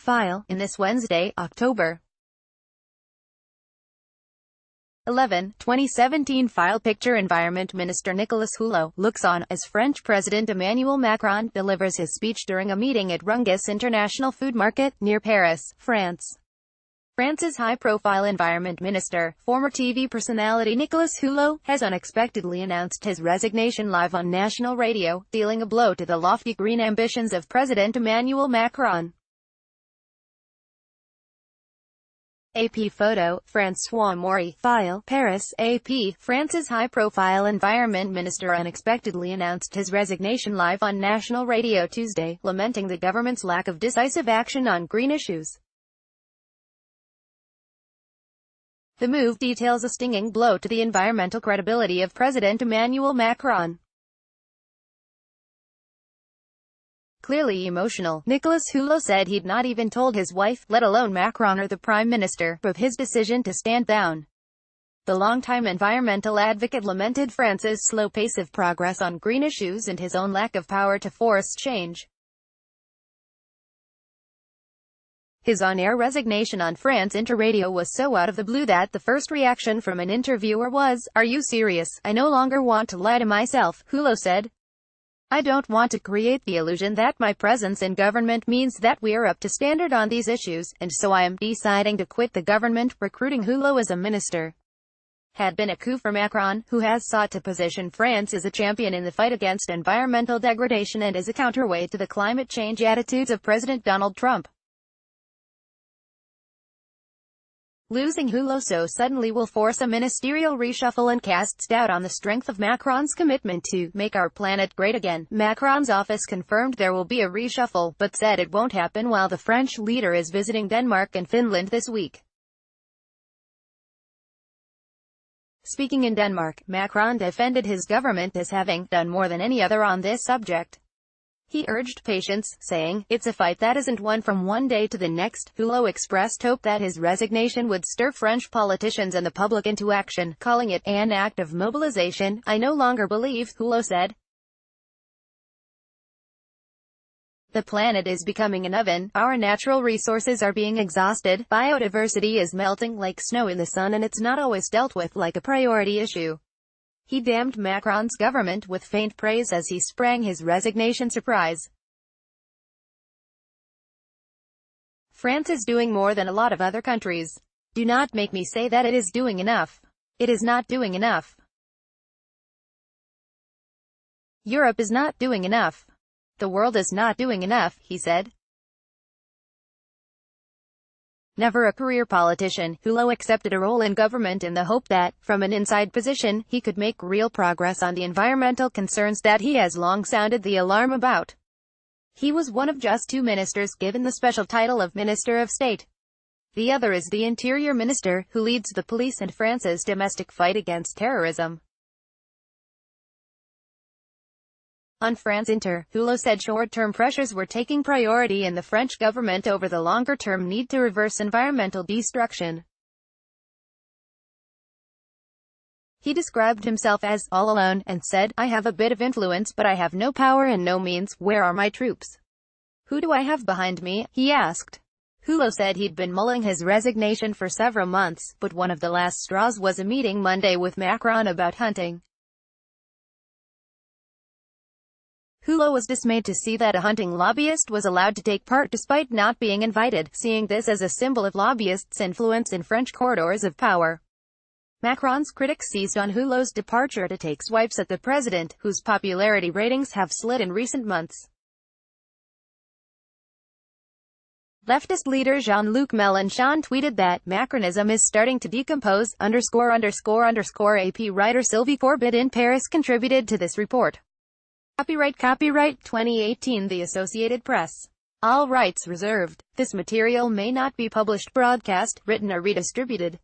file, in this Wednesday, October 11, 2017 file. Picture. Environment Minister Nicolas Hulot looks on as French President Emmanuel Macron delivers his speech during a meeting at Rungis International Food Market, near Paris, France. France's high-profile environment minister, former TV personality Nicolas Hulot, has unexpectedly announced his resignation live on national radio, dealing a blow to the lofty green ambitions of President Emmanuel Macron. AP photo, François Maury, file, Paris, AP. France's high-profile environment minister unexpectedly announced his resignation live on national radio Tuesday, lamenting the government's lack of decisive action on green issues. The move details a stinging blow to the environmental credibility of President Emmanuel Macron. Clearly emotional, Nicolas Hulot said he'd not even told his wife, let alone Macron or the Prime Minister, of his decision to stand down. The longtime environmental advocate lamented France's slow pace of progress on green issues and his own lack of power to force change. His on-air resignation on France Interradio was so out of the blue that the first reaction from an interviewer was, "Are you serious? I no longer want to lie to myself," Hulot said. "I don't want to create the illusion that my presence in government means that we are up to standard on these issues, and so I am deciding to quit the government." Recruiting Hulot as a minister had been a coup for Macron, who has sought to position France as a champion in the fight against environmental degradation and as a counterweight to the climate change attitudes of President Donald Trump. Losing Hulot so suddenly will force a ministerial reshuffle and casts doubt on the strength of Macron's commitment to make our planet great again. Macron's office confirmed there will be a reshuffle, but said it won't happen while the French leader is visiting Denmark and Finland this week. Speaking in Denmark, Macron defended his government as having done more than any other on this subject. He urged patience, saying, "It's a fight that isn't won from one day to the next." Hulot expressed hope that his resignation would stir French politicians and the public into action, calling it an act of mobilization. "I no longer believe," Hulot said, "the planet is becoming an oven. Our natural resources are being exhausted, biodiversity is melting like snow in the sun, and it's not always dealt with like a priority issue." He damned Macron's government with faint praise as he sprang his resignation surprise. "France is doing more than a lot of other countries. Do not make me say that it is doing enough. It is not doing enough. Europe is not doing enough. The world is not doing enough," he said. Never a career politician, Hulot accepted a role in government in the hope that, from an inside position, he could make real progress on the environmental concerns that he has long sounded the alarm about. He was one of just two ministers given the special title of Minister of State. The other is the Interior Minister, who leads the police and France's domestic fight against terrorism. On France Inter, Hulot said short-term pressures were taking priority in the French government over the longer-term need to reverse environmental destruction. He described himself as all alone, and said, "I have a bit of influence, but I have no power and no means. Where are my troops? Who do I have behind me?" he asked. Hulot said he'd been mulling his resignation for several months, but one of the last straws was a meeting Monday with Macron about hunting. Hulot was dismayed to see that a hunting lobbyist was allowed to take part despite not being invited, seeing this as a symbol of lobbyists' influence in French corridors of power. Macron's critics seized on Hulot's departure to take swipes at the president, whose popularity ratings have slid in recent months. Leftist leader Jean-Luc Mélenchon tweeted that Macronism is starting to decompose. AP writer Sylvie Corbett in Paris contributed to this report. Copyright 2018 The Associated Press. All rights reserved. This material may not be published, broadcast, written or redistributed.